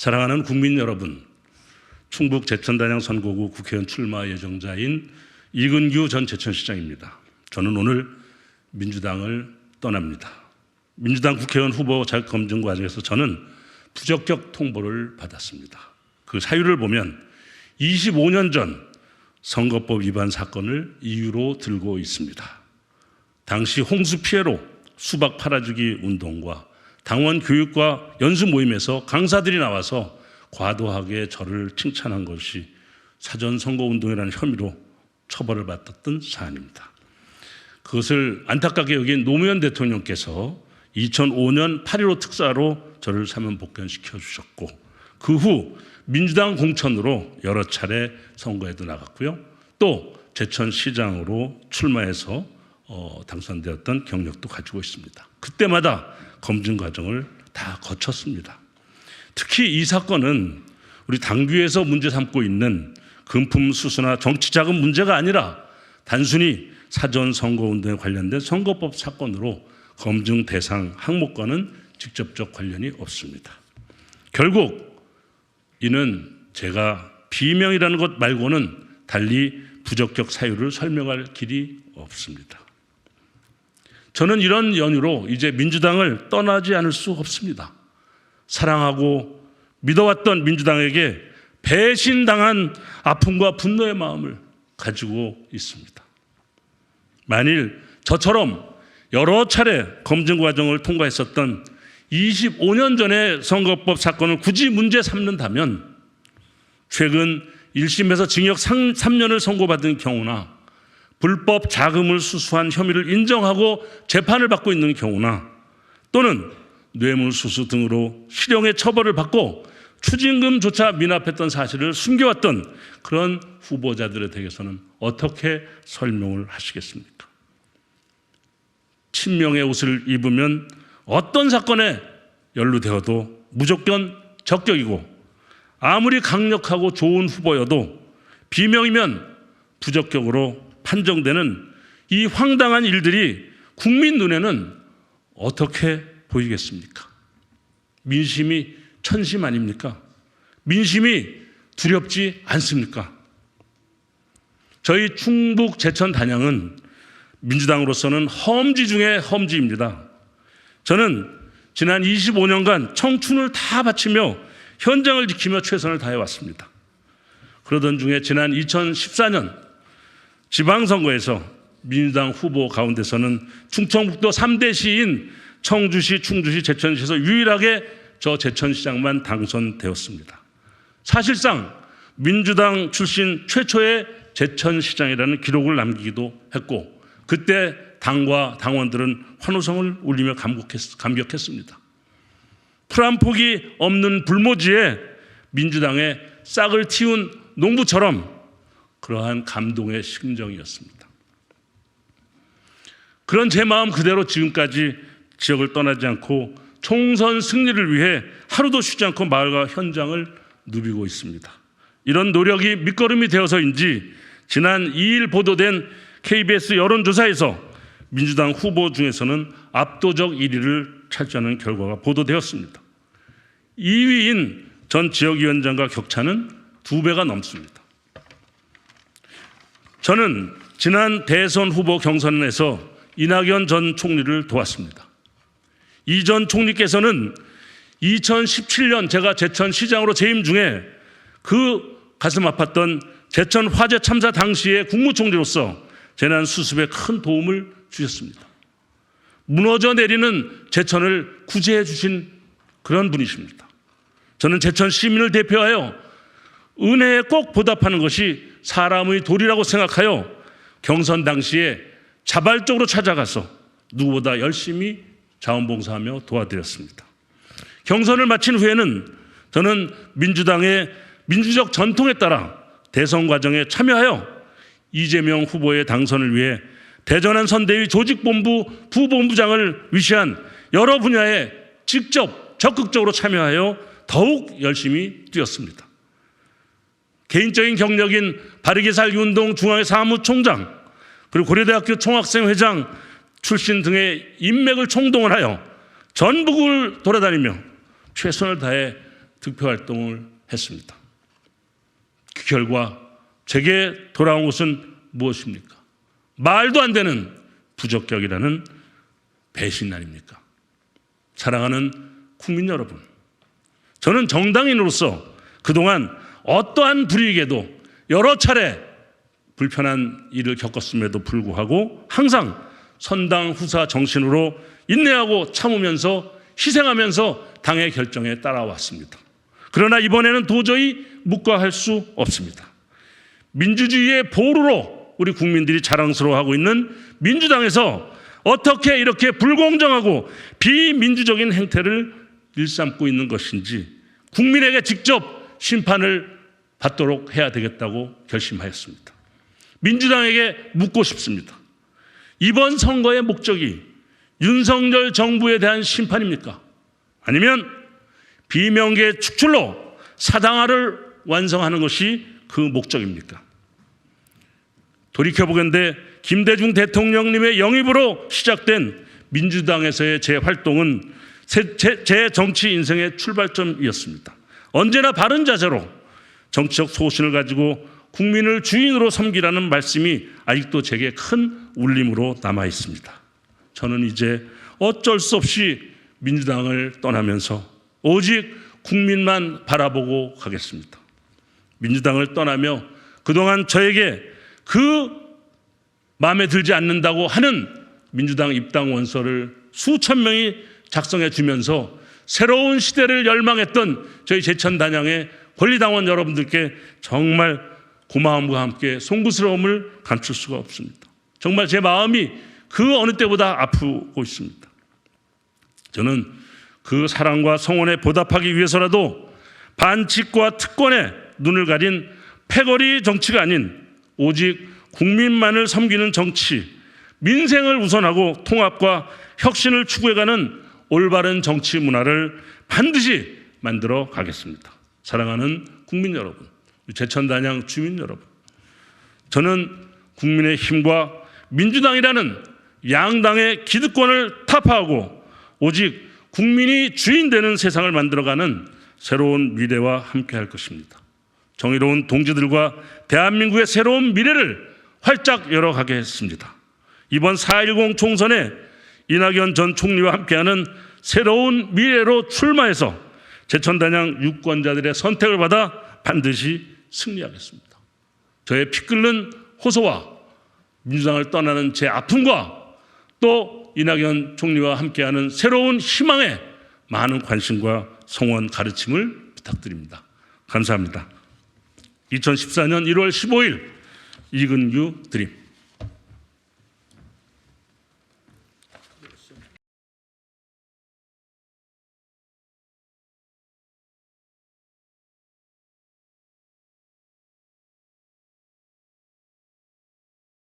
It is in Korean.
사랑하는 국민 여러분, 충북 제천단양 선거구 국회의원 출마 예정자인 이근규 전 제천시장입니다. 저는 오늘 민주당을 떠납니다. 민주당 국회의원 후보 자격 검증 과정에서 저는 부적격 통보를 받았습니다. 그 사유를 보면 25년 전 선거법 위반 사건을 이유로 들고 있습니다. 당시 홍수 피해로 수박 팔아주기 운동과 당원 교육과 연수 모임에서 강사들이 나와서 과도하게 저를 칭찬한 것이 사전 선거 운동이라는 혐의로 처벌을 받았던 사안입니다. 그것을 안타깝게 여긴 노무현 대통령께서 2005년 8.15 특사로 저를 사면 복권시켜 주셨고, 그 후 민주당 공천으로 여러 차례 선거에도 나갔고요. 또 제천시장으로 출마해서 당선되었던 경력도 가지고 있습니다. 그때마다 검증 과정을 다 거쳤습니다. 특히 이 사건은 우리 당규에서 문제 삼고 있는 금품 수수나 정치자금 문제가 아니라 단순히 사전 선거운동에 관련된 선거법 사건으로 검증 대상 항목과는 직접적 관련이 없습니다. 결국 이는 제가 비명이라는 것 말고는 달리 부적격 사유를 설명할 길이 없습니다. 저는 이런 연유로 이제 민주당을 떠나지 않을 수 없습니다. 사랑하고 믿어왔던 민주당에게 배신당한 아픔과 분노의 마음을 가지고 있습니다. 만일 저처럼 여러 차례 검증 과정을 통과했었던 25년 전의 선거법 사건을 굳이 문제 삼는다면 최근 1심에서 징역 3년을 선고받은 경우나 불법 자금을 수수한 혐의를 인정하고 재판을 받고 있는 경우나 또는 뇌물수수 등으로 실형의 처벌을 받고 추징금조차 미납했던 사실을 숨겨왔던 그런 후보자들에 대해서는 어떻게 설명을 하시겠습니까? 친명의 옷을 입으면 어떤 사건에 연루되어도 무조건 적격이고, 아무리 강력하고 좋은 후보여도 비명이면 부적격으로 판정되는 이 황당한 일들이 국민 눈에는 어떻게 보이겠습니까? 민심이 천심 아닙니까? 민심이 두렵지 않습니까? 저희 충북 제천 단양은 민주당으로서는 험지 중에 험지입니다. 저는 지난 25년간 청춘을 다 바치며 현장을 지키며 최선을 다해왔습니다. 그러던 중에 지난 2014년 지방선거에서 민주당 후보 가운데서는 충청북도 3대 시인 청주시, 충주시, 제천시에서 유일하게 저 제천시장만 당선되었습니다. 사실상 민주당 출신 최초의 제천시장이라는 기록을 남기기도 했고, 그때 당과 당원들은 환호성을 울리며 감격했습니다. 풀 한 폭이 없는 불모지에 민주당의 싹을 틔운 농부처럼 그러한 감동의 심정이었습니다. 그런 제 마음 그대로 지금까지 지역을 떠나지 않고 총선 승리를 위해 하루도 쉬지 않고 마을과 현장을 누비고 있습니다. 이런 노력이 밑거름이 되어서인지 지난 2일 보도된 KBS 여론조사에서 민주당 후보 중에서는 압도적 1위를 차지하는 결과가 보도되었습니다. 2위인 전 지역위원장과 격차는 2배가 넘습니다. 저는 지난 대선 후보 경선에서 이낙연 전 총리를 도왔습니다. 이 전 총리께서는 2017년 제가 제천시장으로 재임 중에 그 가슴 아팠던 제천 화재 참사 당시에 국무총리로서 재난 수습에 큰 도움을 주셨습니다. 무너져 내리는 제천을 구제해 주신 그런 분이십니다. 저는 제천 시민을 대표하여 은혜에 꼭 보답하는 것이 사람의 도리라고 생각하여 경선 당시에 자발적으로 찾아가서 누구보다 열심히 자원봉사하며 도와드렸습니다. 경선을 마친 후에는 저는 민주당의 민주적 전통에 따라 대선 과정에 참여하여 이재명 후보의 당선을 위해 대전한 선대위 조직본부 부본부장을 위시한 여러 분야에 직접 적극적으로 참여하여 더욱 열심히 뛰었습니다. 개인적인 경력인 바르게 살기 운동 중앙회 사무총장, 그리고 고려대학교 총학생회장 출신 등의 인맥을 총동원하여 전국을 돌아다니며 최선을 다해 득표활동을 했습니다. 그 결과 제게 돌아온 것은 무엇입니까? 말도 안 되는 부적격이라는 배신 아닙니까? 사랑하는 국민 여러분, 저는 정당인으로서 그동안 어떠한 불이익에도 여러 차례 불편한 일을 겪었음에도 불구하고 항상 선당 후사 정신으로 인내하고 참으면서 희생하면서 당의 결정에 따라왔습니다. 그러나 이번에는 도저히 묵과할 수 없습니다. 민주주의의 보루로 우리 국민들이 자랑스러워하고 있는 민주당에서 어떻게 이렇게 불공정하고 비민주적인 행태를 일삼고 있는 것인지 국민에게 직접 심판을 받도록 해야 되겠다고 결심하였습니다. 민주당에게 묻고 싶습니다. 이번 선거의 목적이 윤석열 정부에 대한 심판입니까? 아니면 비명계 축출로 사당화를 완성하는 것이 그 목적입니까? 돌이켜보건대 김대중 대통령님의 영입으로 시작된 민주당에서의 제 활동은 제 정치 인생의 출발점이었습니다. 언제나 바른 자세로 정치적 소신을 가지고 국민을 주인으로 섬기라는 말씀이 아직도 제게 큰 울림으로 남아 있습니다. 저는 이제 어쩔 수 없이 민주당을 떠나면서 오직 국민만 바라보고 가겠습니다. 민주당을 떠나며 그동안 저에게 그 마음에 들지 않는다고 하는 민주당 입당 원서를 수천 명이 작성해 주면서 새로운 시대를 열망했던 저희 제천단양의 권리당원 여러분들께 정말 고마움과 함께 송구스러움을 감출 수가 없습니다. 정말 제 마음이 그 어느 때보다 아프고 있습니다. 저는 그 사랑과 성원에 보답하기 위해서라도 반칙과 특권에 눈을 가린 패거리 정치가 아닌 오직 국민만을 섬기는 정치, 민생을 우선하고 통합과 혁신을 추구해가는 올바른 정치 문화를 반드시 만들어 가겠습니다. 사랑하는 국민 여러분, 제천단양 주민 여러분, 저는 국민의힘과 민주당이라는 양당의 기득권을 타파하고 오직 국민이 주인 되는 세상을 만들어가는 새로운 미래와 함께할 것입니다. 정의로운 동지들과 대한민국의 새로운 미래를 활짝 열어가게 했습니다. 이번 4.10 총선에 이낙연 전 총리와 함께하는 새로운 미래로 출마해서 제천단양 유권자들의 선택을 받아 반드시 승리하겠습니다. 저의 피 끓는 호소와 민주당을 떠나는 제 아픔과 또 이낙연 총리와 함께하는 새로운 희망에 많은 관심과 성원 가르침을 부탁드립니다. 감사합니다. 2014년 1월 15일 이근규 드림.